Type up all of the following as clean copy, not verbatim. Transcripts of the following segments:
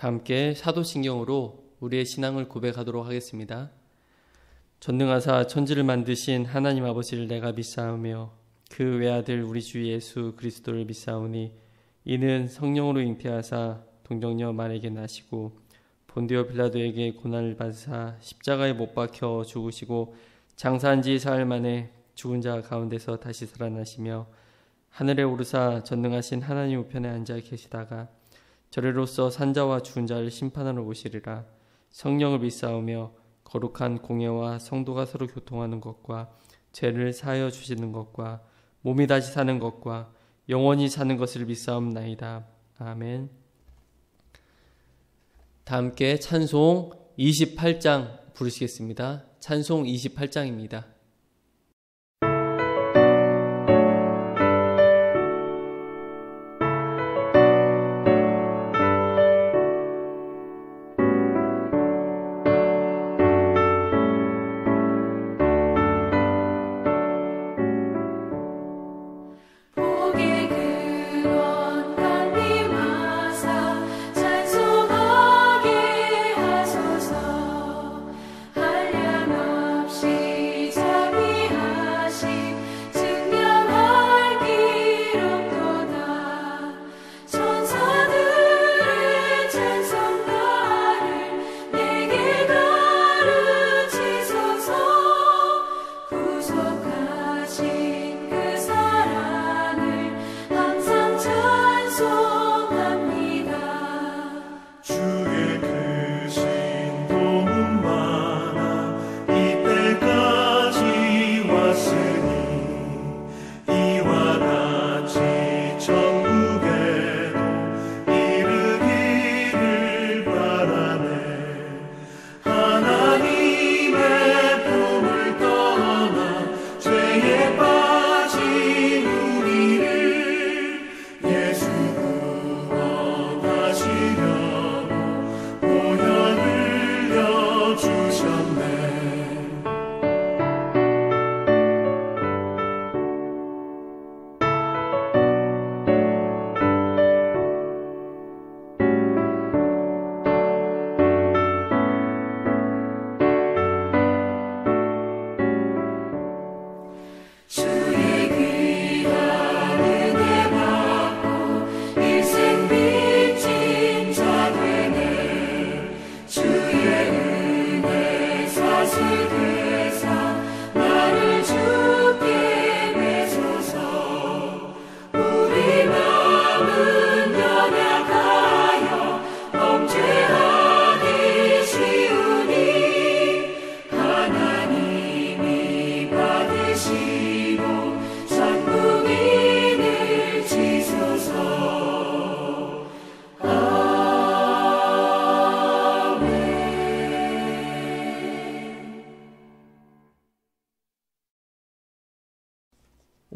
다 함께 사도신경으로 우리의 신앙을 고백하도록 하겠습니다. 전능하사 천지를 만드신 하나님 아버지를 내가 믿사오며 그 외아들 우리 주 예수 그리스도를 믿사오니 이는 성령으로 잉태하사 동정녀 마리아에게 나시고 본디오 빌라도에게 고난을 받으사 십자가에 못 박혀 죽으시고 장사한 지 사흘 만에 죽은 자 가운데서 다시 살아나시며 하늘에 오르사 전능하신 하나님 우편에 앉아 계시다가 저래로서 산자와 죽은 자를 심판하러 오시리라. 성령을 믿사오며 거룩한 공예와 성도가 서로 교통하는 것과 죄를 사하여 주시는 것과 몸이 다시 사는 것과 영원히 사는 것을 믿사옵나이다. 아멘. 다 함께 찬송 28장 부르시겠습니다. 찬송 28장입니다.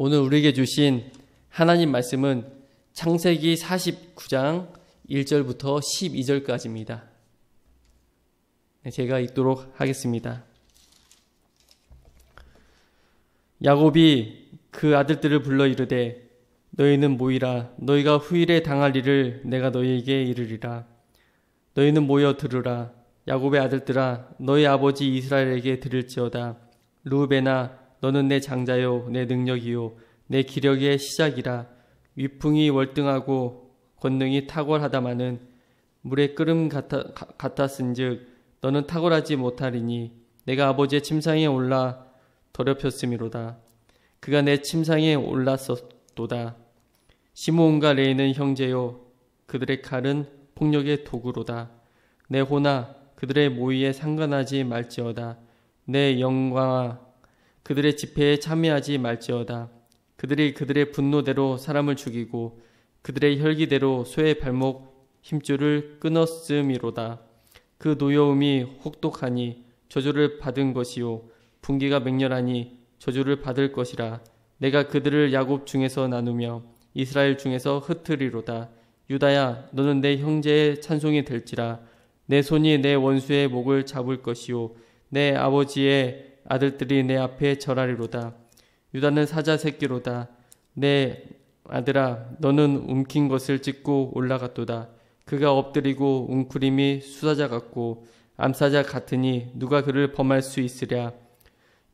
오늘 우리에게 주신 하나님 말씀은 창세기 49장 1절부터 12절까지입니다. 제가 읽도록 하겠습니다. 야곱이 그 아들들을 불러 이르되 너희는 모이라. 너희가 후일에 당할 일을 내가 너희에게 이르리라. 너희는 모여 들으라. 야곱의 아들들아, 너희 아버지 이스라엘에게 들을지어다. 르우벤아, 너는 내 장자요 내 능력이요 내 기력의 시작이라. 위풍이 월등하고 권능이 탁월하다마는 물의 끓음 같았은즉 너는 탁월하지 못하리니 내가 아버지의 침상에 올라 더럽혔음이로다. 그가 내 침상에 올랐었도다. 시므온과 레이는 형제요 그들의 칼은 폭력의 도구로다. 내 호나 그들의 모의에 상관하지 말지어다. 내 영광아 그들의 집회에 참여하지 말지어다. 그들이 그들의 분노대로 사람을 죽이고 그들의 혈기대로 소의 발목 힘줄을 끊었음이로다. 그 노여움이 혹독하니 저주를 받은 것이요 분기가 맹렬하니 저주를 받을 것이라. 내가 그들을 야곱 중에서 나누며 이스라엘 중에서 흩으리로다. 유다야, 너는 내 형제의 찬송이 될지라. 내 손이 내 원수의 목을 잡을 것이요 내 아버지의 아들들이 내 앞에 절하리로다. 유다는 사자 새끼로다. 내 아들아, 너는 움킨 것을 찢고 올라갔도다. 그가 엎드리고 웅크림이 수사자 같고 암사자 같으니 누가 그를 범할 수 있으랴.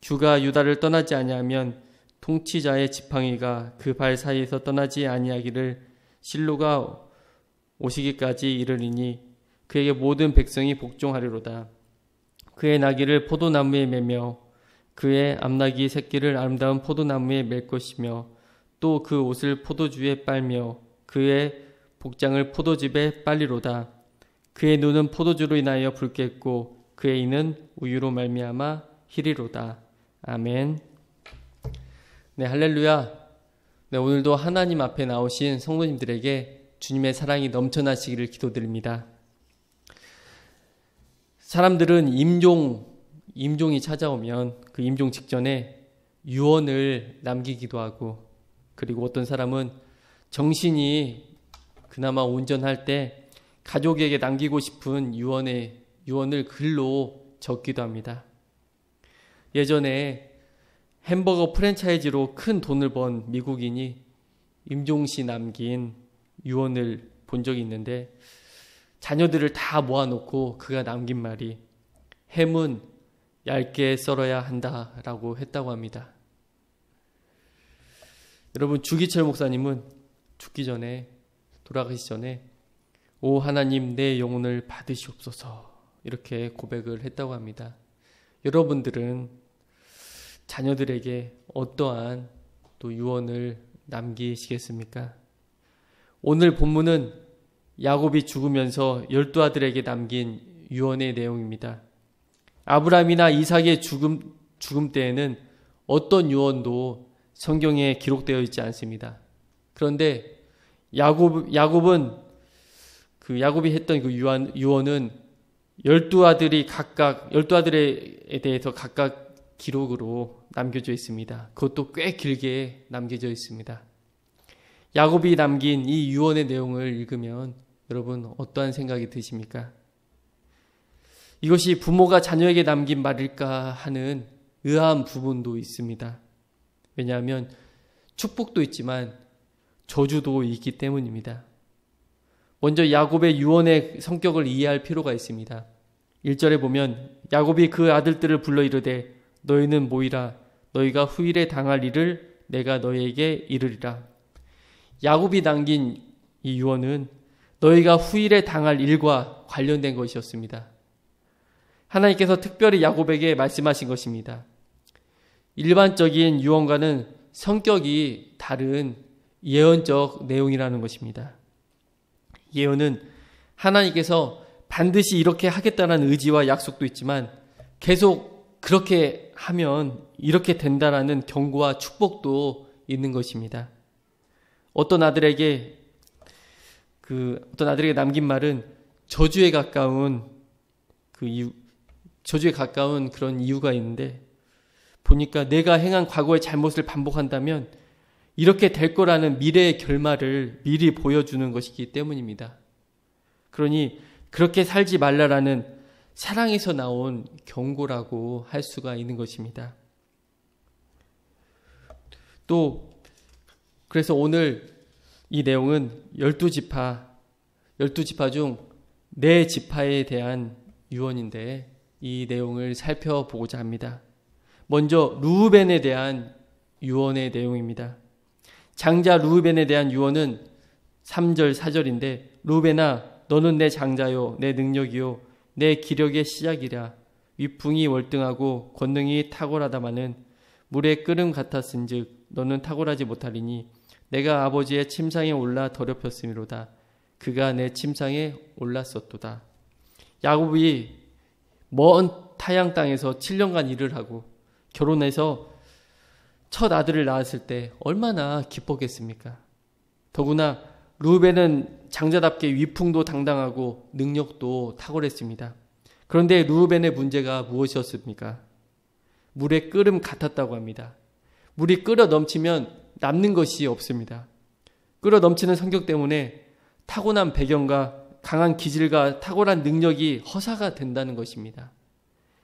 주가 유다를 떠나지 아니하면 통치자의 지팡이가 그 발 사이에서 떠나지 아니하기를 실로가 오시기까지 이르리니 그에게 모든 백성이 복종하리로다. 그의 나귀를 포도나무에 매며 그의 암나귀 새끼를 아름다운 포도나무에 맬 것이며 또 그 옷을 포도주에 빨며 그의 복장을 포도즙에 빨리로다. 그의 눈은 포도주로 인하여 붉겠고 그의 이는 우유로 말미암아 희리로다. 아멘. 네, 할렐루야. 네, 오늘도 하나님 앞에 나오신 성도님들에게 주님의 사랑이 넘쳐나시기를 기도드립니다. 사람들은 임종이 찾아오면 그 임종 직전에 유언을 남기기도 하고, 그리고 어떤 사람은 정신이 그나마 온전할 때 가족에게 남기고 싶은 유언을 글로 적기도 합니다. 예전에 햄버거 프랜차이즈로 큰 돈을 번 미국인이 임종시 남긴 유언을 본 적이 있는데, 자녀들을 다 모아놓고 그가 남긴 말이 햄은 얇게 썰어야 한다라고 했다고 합니다. 여러분, 주기철 목사님은 돌아가시기 전에 오 하나님 내 영혼을 받으시옵소서 이렇게 고백을 했다고 합니다. 여러분들은 자녀들에게 어떠한 또 유언을 남기시겠습니까? 오늘 본문은 야곱이 죽으면서 12아들에게 남긴 유언의 내용입니다. 아브라함이나 이삭의 죽음 때에는 어떤 유언도 성경에 기록되어 있지 않습니다. 그런데 야곱이 했던 그 유언은 12아들에 대해서 각각 기록으로 남겨져 있습니다. 그것도 꽤 길게 남겨져 있습니다. 야곱이 남긴 이 유언의 내용을 읽으면 여러분 어떠한 생각이 드십니까? 이것이 부모가 자녀에게 남긴 말일까 하는 의아한 부분도 있습니다. 왜냐하면 축복도 있지만 저주도 있기 때문입니다. 먼저 야곱의 유언의 성격을 이해할 필요가 있습니다. 1절에 보면 야곱이 그 아들들을 불러 이르되 너희는 모이라. 너희가 후일에 당할 일을 내가 너희에게 이르리라. 야곱이 남긴 이 유언은 너희가 후일에 당할 일과 관련된 것이었습니다. 하나님께서 특별히 야곱에게 말씀하신 것입니다. 일반적인 유언과는 성격이 다른 예언적 내용이라는 것입니다. 예언은 하나님께서 반드시 이렇게 하겠다는 의지와 약속도 있지만 계속 그렇게 하면 이렇게 된다라는 경고와 축복도 있는 것입니다. 어떤 아들에게 남긴 말은 저주에 가까운 그런 이유가 있는데, 보니까 내가 행한 과거의 잘못을 반복한다면 이렇게 될 거라는 미래의 결말을 미리 보여주는 것이기 때문입니다. 그러니 그렇게 살지 말라라는 사랑에서 나온 경고라고 할 수가 있는 것입니다. 또 그래서 오늘 이 내용은 12지파 중 4지파에 대한 유언인데 이 내용을 살펴보고자 합니다. 먼저 르우벤에 대한 유언의 내용입니다. 장자 르우벤에 대한 유언은 3절 4절인데 르우벤아 너는 내 장자요 내 능력이요 내 기력의 시작이랴. 위풍이 월등하고 권능이 탁월하다마는 물의 끓음 같았은즉 너는 탁월하지 못하리니 내가 아버지의 침상에 올라 더럽혔음이로다. 그가 내 침상에 올랐었도다. 야곱이 먼 타양 땅에서 7년간 일을 하고 결혼해서 첫 아들을 낳았을 때 얼마나 기뻤겠습니까? 더구나 르우벤은 장자답게 위풍도 당당하고 능력도 탁월했습니다. 그런데 르우벤의 문제가 무엇이었습니까? 물의 끓음 같았다고 합니다. 물이 끓어 넘치면 남는 것이 없습니다. 끓어 넘치는 성격 때문에 타고난 배경과 강한 기질과 탁월한 능력이 허사가 된다는 것입니다.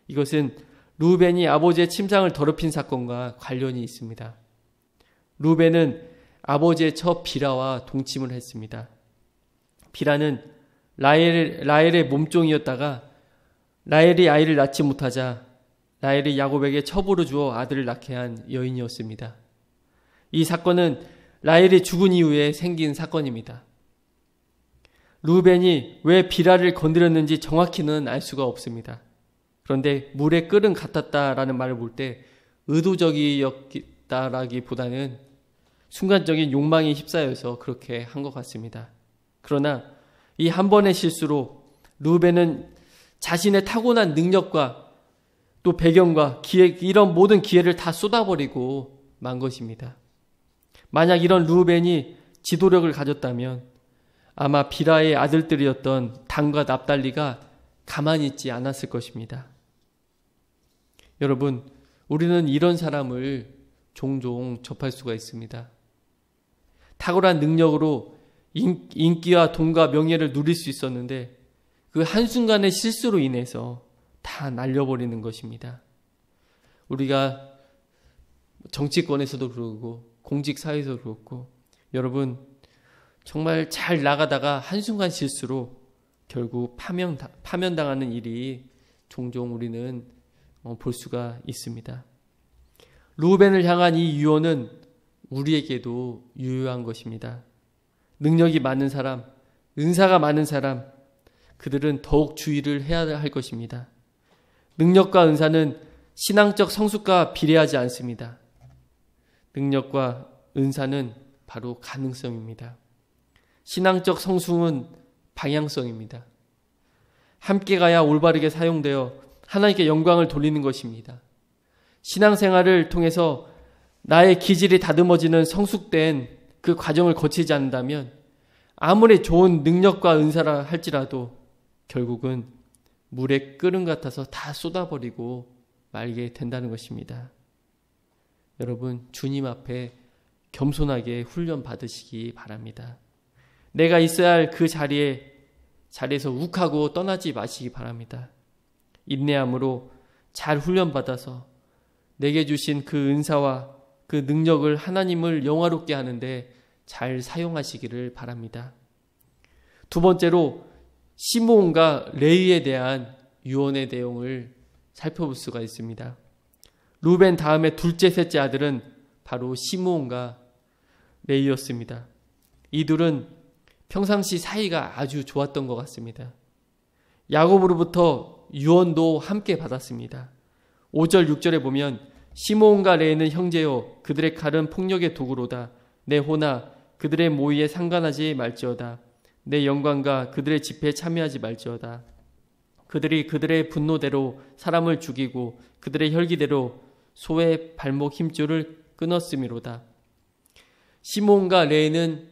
이것은 르우벤이 아버지의 침상을 더럽힌 사건과 관련이 있습니다. 르우벤은 아버지의 처 비라와 동침을 했습니다. 비라는 라헬의 몸종이었다가 라헬이 아이를 낳지 못하자 라헬이 야곱에게 첩으로 주어 아들을 낳게 한 여인이었습니다. 이 사건은 라헬이 죽은 이후에 생긴 사건입니다. 루벤이 왜 비라를 건드렸는지 정확히는 알 수가 없습니다. 그런데 물에 끓은 같았다라는 말을 볼 때 의도적이었다라기보다는 순간적인 욕망에 휩싸여서 그렇게 한 것 같습니다. 그러나 이 한 번의 실수로 루벤은 자신의 타고난 능력과 또 배경과 기회, 이런 모든 기회를 다 쏟아버리고 만 것입니다. 만약 이런 루벤이 지도력을 가졌다면 아마 비라의 아들들이었던 단과 납달리가 가만히 있지 않았을 것입니다. 여러분, 우리는 이런 사람을 종종 접할 수가 있습니다. 탁월한 능력으로 인기와 돈과 명예를 누릴 수 있었는데 그 한순간의 실수로 인해서 다 날려버리는 것입니다. 우리가 정치권에서도 그러고 공직사회에서도 그렇고 여러분 정말 잘 나가다가 한순간 실수로 결국 파면당하는 일이 종종 우리는 볼 수가 있습니다. 루벤을 향한 이 유언은 우리에게도 유효한 것입니다. 능력이 많은 사람, 은사가 많은 사람, 그들은 더욱 주의를 해야 할 것입니다. 능력과 은사는 신앙적 성숙과 비례하지 않습니다. 능력과 은사는 바로 가능성입니다. 신앙적 성숙은 방향성입니다. 함께 가야 올바르게 사용되어 하나님께 영광을 돌리는 것입니다. 신앙생활을 통해서 나의 기질이 다듬어지는 성숙된 그 과정을 거치지 않는다면 아무리 좋은 능력과 은사라 할지라도 결국은 물에 끓은 같아서 다 쏟아버리고 말게 된다는 것입니다. 여러분, 주님 앞에 겸손하게 훈련 받으시기 바랍니다. 내가 있어야 할 그 자리에서 욱하고 떠나지 마시기 바랍니다. 인내함으로 잘 훈련받아서 내게 주신 그 은사와 그 능력을 하나님을 영화롭게 하는데 잘 사용하시기를 바랍니다. 두 번째로 시므온과 레위에 대한 유언의 내용을 살펴볼 수가 있습니다. 루벤 다음에 둘째, 셋째 아들은 바로 시므온과 레위였습니다. 이 둘은 평상시 사이가 아주 좋았던 것 같습니다. 야곱으로부터 유언도 함께 받았습니다. 5절, 6절에 보면 시므온과 레위는 형제요 그들의 칼은 폭력의 도구로다. 내 호나 그들의 모의에 상관하지 말지어다. 내 영광과 그들의 집회에 참여하지 말지어다. 그들이 그들의 분노대로 사람을 죽이고 그들의 혈기대로 소의 발목 힘줄을 끊었음이로다. 시므온과 레위는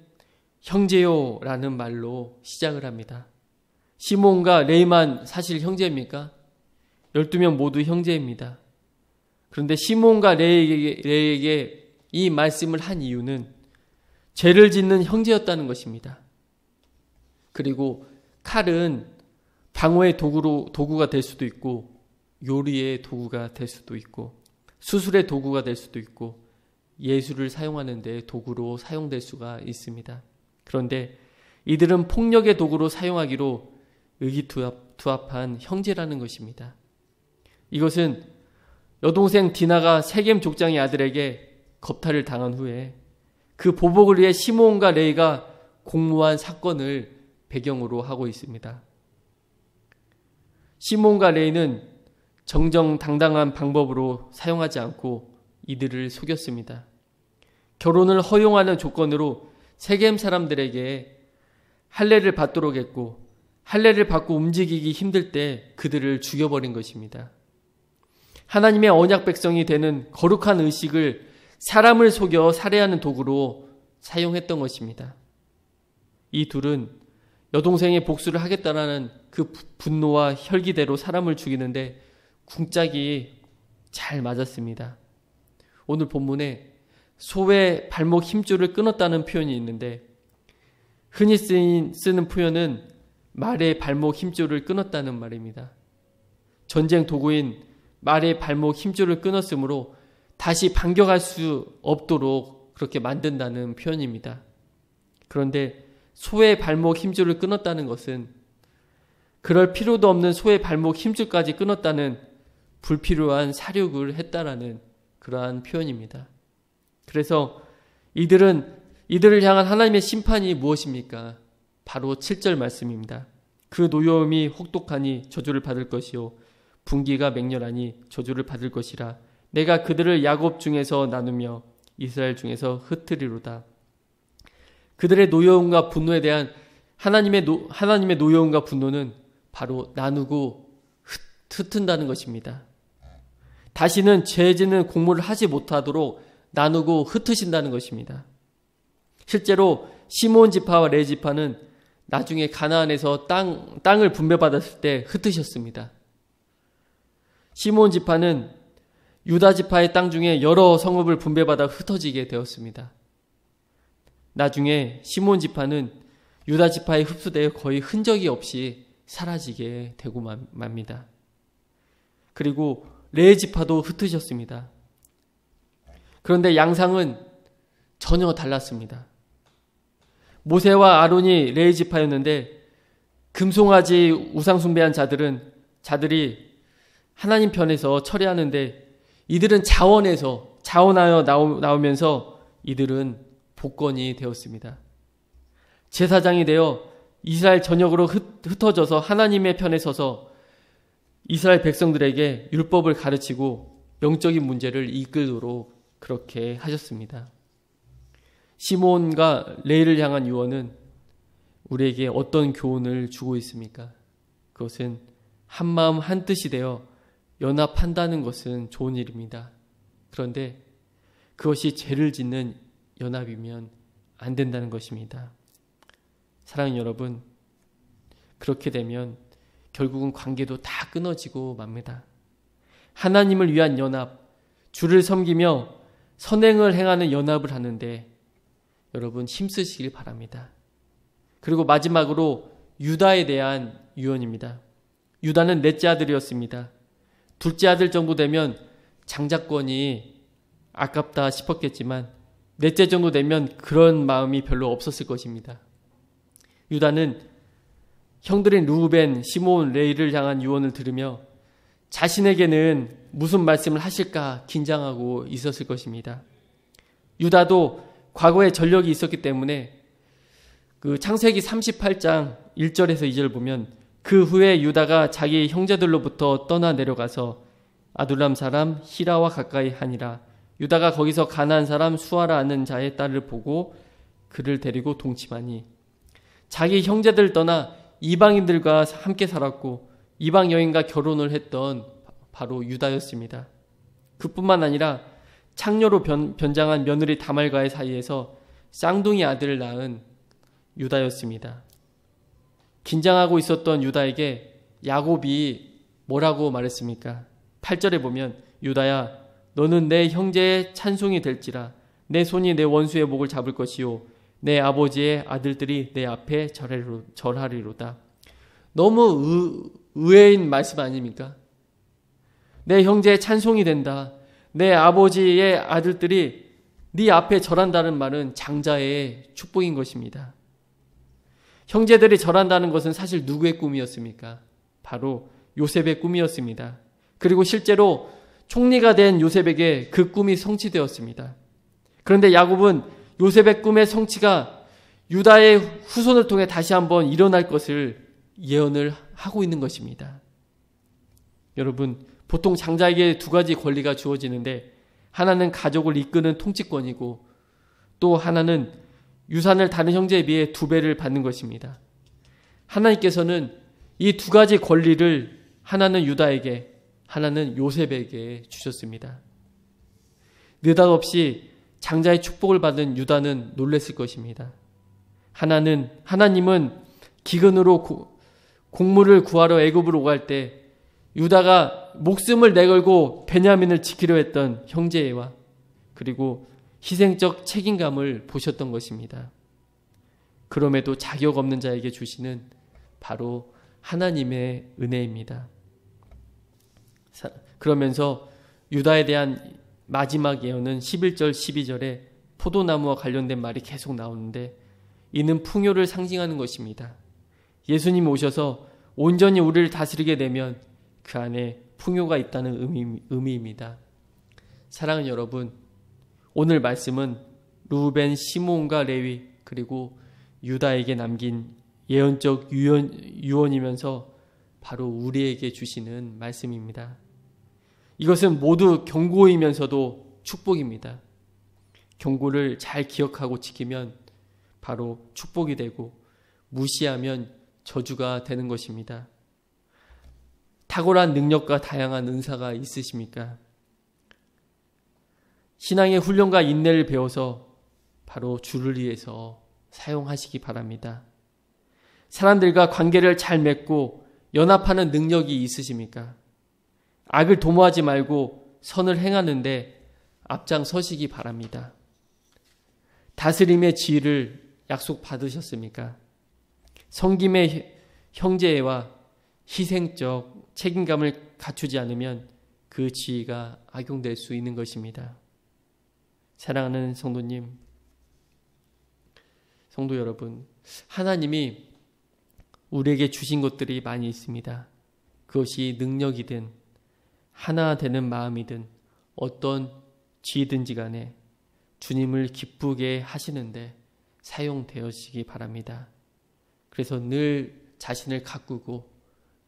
형제요라는 말로 시작을 합니다. 시므온과 레위만 사실 형제입니까? 12명 모두 형제입니다. 그런데 시므온과 레위에게 이 말씀을 한 이유는 죄를 짓는 형제였다는 것입니다. 그리고 칼은 방어의 도구가 될 수도 있고 요리의 도구가 될 수도 있고 수술의 도구가 될 수도 있고 예술을 사용하는 데 도구로 사용될 수가 있습니다. 그런데 이들은 폭력의 도구로 사용하기로 의기투합한 형제라는 것입니다. 이것은 여동생 디나가 세겜 족장의 아들에게 겁탈을 당한 후에 그 보복을 위해 시므온과 레위가 공모한 사건을 배경으로 하고 있습니다. 시므온과 레위는 정정당당한 방법으로 사용하지 않고 이들을 속였습니다. 결혼을 허용하는 조건으로 세겜 사람들에게 할례를 받도록 했고 할례를 받고 움직이기 힘들 때 그들을 죽여버린 것입니다. 하나님의 언약 백성이 되는 거룩한 의식을 사람을 속여 살해하는 도구로 사용했던 것입니다. 이 둘은 여동생의 복수를 하겠다라는 그 분노와 혈기대로 사람을 죽이는데 궁짝이 잘 맞았습니다. 오늘 본문에 소의 발목 힘줄을 끊었다는 표현이 있는데 흔히 쓰는 표현은 말의 발목 힘줄을 끊었다는 말입니다. 전쟁 도구인 말의 발목 힘줄을 끊었으므로 다시 반격할 수 없도록 그렇게 만든다는 표현입니다. 그런데 소의 발목 힘줄을 끊었다는 것은 그럴 필요도 없는 소의 발목 힘줄까지 끊었다는 불필요한 사륙을 했다라는 그러한 표현입니다. 그래서 이들을 향한 하나님의 심판이 무엇입니까? 바로 7절 말씀입니다. 그 노여움이 혹독하니 저주를 받을 것이요 분기가 맹렬하니 저주를 받을 것이라. 내가 그들을 야곱 중에서 나누며 이스라엘 중에서 흩으리로다. 그들의 노여움과 분노에 대한 하나님의 노여움과 분노는 바로 나누고 흩은다는 것입니다. 다시는 죄 짓는 공모를 하지 못하도록 나누고 흩으신다는 것입니다. 실제로 시몬 지파와 레위 지파는 나중에 가나안에서 땅을 분배받았을 때 흩으셨습니다. 시몬 지파는 유다 지파의 땅 중에 여러 성읍을 분배받아 흩어지게 되었습니다. 나중에 시몬 지파는 유다 지파에 흡수되어 거의 흔적이 없이 사라지게 되고 맙니다. 그리고 레위 지파도 흩으셨습니다. 그런데 양상은 전혀 달랐습니다. 모세와 아론이 레위 지파였는데 금송아지 우상 숭배한 자들이 하나님 편에서 처리하는데 이들은 자원하여 나오면서 이들은 복권이 되었습니다. 제사장이 되어 이스라엘 전역으로 흩어져서 하나님의 편에 서서 이스라엘 백성들에게 율법을 가르치고 영적인 문제를 이끌도록 그렇게 하셨습니다. 시몬과 레위를 향한 유언은 우리에게 어떤 교훈을 주고 있습니까? 그것은 한마음 한뜻이 되어 연합한다는 것은 좋은 일입니다. 그런데 그것이 죄를 짓는 연합이면 안 된다는 것입니다. 사랑하는 여러분, 그렇게 되면 결국은 관계도 다 끊어지고 맙니다. 하나님을 위한 연합, 주를 섬기며 선행을 행하는 연합을 하는데 여러분 힘쓰시길 바랍니다. 그리고 마지막으로 유다에 대한 유언입니다. 유다는 넷째 아들이었습니다. 둘째 아들 정도 되면 장자권이 아깝다 싶었겠지만 넷째 정도 되면 그런 마음이 별로 없었을 것입니다. 유다는 형들인 루벤, 시몬, 레위를 향한 유언을 들으며 자신에게는 무슨 말씀을 하실까 긴장하고 있었을 것입니다. 유다도 과거에 전력이 있었기 때문에 그 창세기 38장 1절에서 2절 보면 그 후에 유다가 자기 형제들로부터 떠나 내려가서 아둘람 사람 히라와 가까이 하니라. 유다가 거기서 가나안 사람 수아라 하는 자의 딸을 보고 그를 데리고 동침하니 자기 형제들 떠나 이방인들과 함께 살았고 이방 여인과 결혼을 했던 바로 유다였습니다. 그뿐만 아니라 창녀로 변장한 며느리 다말과의 사이에서 쌍둥이 아들을 낳은 유다였습니다. 긴장하고 있었던 유다에게 야곱이 뭐라고 말했습니까? 8절에 보면 유다야 너는 내 형제의 찬송이 될지라 내 손이 내 원수의 목을 잡을 것이요 내 아버지의 아들들이 내 앞에 절하리로다. 너무 의외인 말씀 아닙니까? 내 형제의 찬송이 된다. 내 아버지의 아들들이 네 앞에 절한다는 말은 장자의 축복인 것입니다. 형제들이 절한다는 것은 사실 누구의 꿈이었습니까? 바로 요셉의 꿈이었습니다. 그리고 실제로 총리가 된 요셉에게 그 꿈이 성취되었습니다. 그런데 야곱은 요셉의 꿈의 성취가 유다의 후손을 통해 다시 한번 일어날 것을 예언을 하고 있는 것입니다. 여러분, 보통 장자에게 두 가지 권리가 주어지는데 하나는 가족을 이끄는 통치권이고 또 하나는 유산을 다른 형제에 비해 2배를 받는 것입니다. 하나님께서는 이 두 가지 권리를 하나는 유다에게 하나는 요셉에게 주셨습니다. 느닷없이 장자의 축복을 받은 유다는 놀랐을 것입니다. 하나님은 기근으로 곡물을 구하러 애굽으로 오갈 때 유다가 목숨을 내걸고 베냐민을 지키려 했던 형제와 그리고 희생적 책임감을 보셨던 것입니다. 그럼에도 자격 없는 자에게 주시는 바로 하나님의 은혜입니다. 그러면서 유다에 대한 마지막 예언은 11절 12절에 포도나무와 관련된 말이 계속 나오는데 이는 풍요를 상징하는 것입니다. 예수님이 오셔서 온전히 우리를 다스리게 되면 그 안에 풍요가 있다는 의미입니다. 사랑하는 여러분, 오늘 말씀은 루벤, 시몬과 레위 그리고 유다에게 남긴 예언적 유언이면서 바로 우리에게 주시는 말씀입니다. 이것은 모두 경고이면서도 축복입니다. 경고를 잘 기억하고 지키면 바로 축복이 되고 무시하면 저주가 되는 것입니다. 탁월한 능력과 다양한 은사가 있으십니까? 신앙의 훈련과 인내를 배워서 바로 주를 위해서 사용하시기 바랍니다. 사람들과 관계를 잘 맺고 연합하는 능력이 있으십니까? 악을 도모하지 말고 선을 행하는데 앞장서시기 바랍니다. 다스림의 지위를 약속받으셨습니까? 섬김의 형제와 희생적 책임감을 갖추지 않으면 그 지위가 악용될 수 있는 것입니다. 사랑하는 성도님, 성도 여러분, 하나님이 우리에게 주신 것들이 많이 있습니다. 그것이 능력이든 하나 되는 마음이든 어떤 지위든지 간에 주님을 기쁘게 하시는데 사용되어지기 바랍니다. 그래서 늘 자신을 가꾸고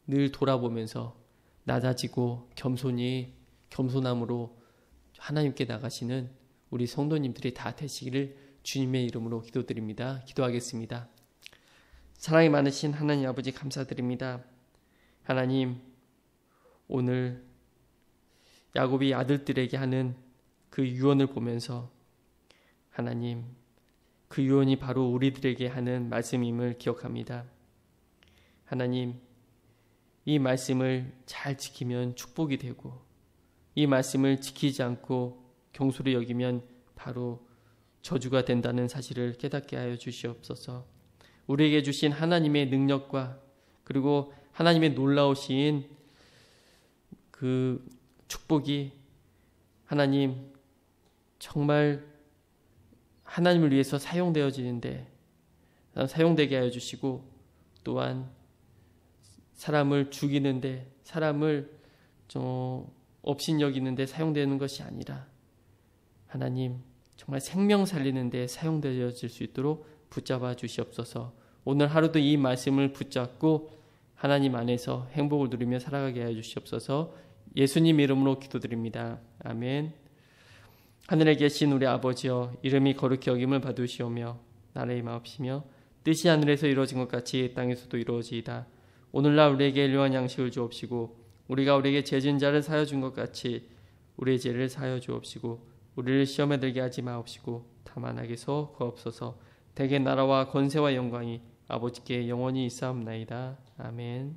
늘 돌아보면서 낮아지고 겸손함으로 하나님께 나가시는 우리 성도님들이 다 되시기를 주님의 이름으로 기도드립니다. 기도하겠습니다. 사랑이 많으신 하나님 아버지 감사드립니다. 하나님, 오늘 야곱이 아들들에게 하는 그 유언을 보면서 하나님, 그 유언이 바로 우리들에게 하는 말씀임을 기억합니다. 하나님, 이 말씀을 잘 지키면 축복이 되고 이 말씀을 지키지 않고 경솔히 여기면 바로 저주가 된다는 사실을 깨닫게 하여 주시옵소서. 우리에게 주신 하나님의 능력과 그리고 하나님의 놀라우신 그 축복이 하나님 정말 하나님을 위해서 사용되어지는데 사용되게 하여 주시고 또한 사람을 죽이는데 사람을 업신여기는데 사용되는 것이 아니라 하나님 정말 생명 살리는 데 사용되어질 수 있도록 붙잡아 주시옵소서. 오늘 하루도 이 말씀을 붙잡고 하나님 안에서 행복을 누리며 살아가게 하여 주시옵소서. 예수님 이름으로 기도드립니다. 아멘. 하늘에 계신 우리 아버지여, 이름이 거룩히 여김을 받으시오며 나라의 마옵시며 뜻이 하늘에서 이루어진 것 같이 땅에서도 이루어지이다. 오늘날 우리에게 일용할 양식을 주옵시고 우리가 우리에게 죄진 자를 사하여 준 것 같이 우리의 죄를 사하여 주옵시고 우리를 시험에 들게 하지 마옵시고 다만 악에서 구하옵소서. 대개 나라와 권세와 영광이 아버지께 영원히 있사옵나이다. 아멘.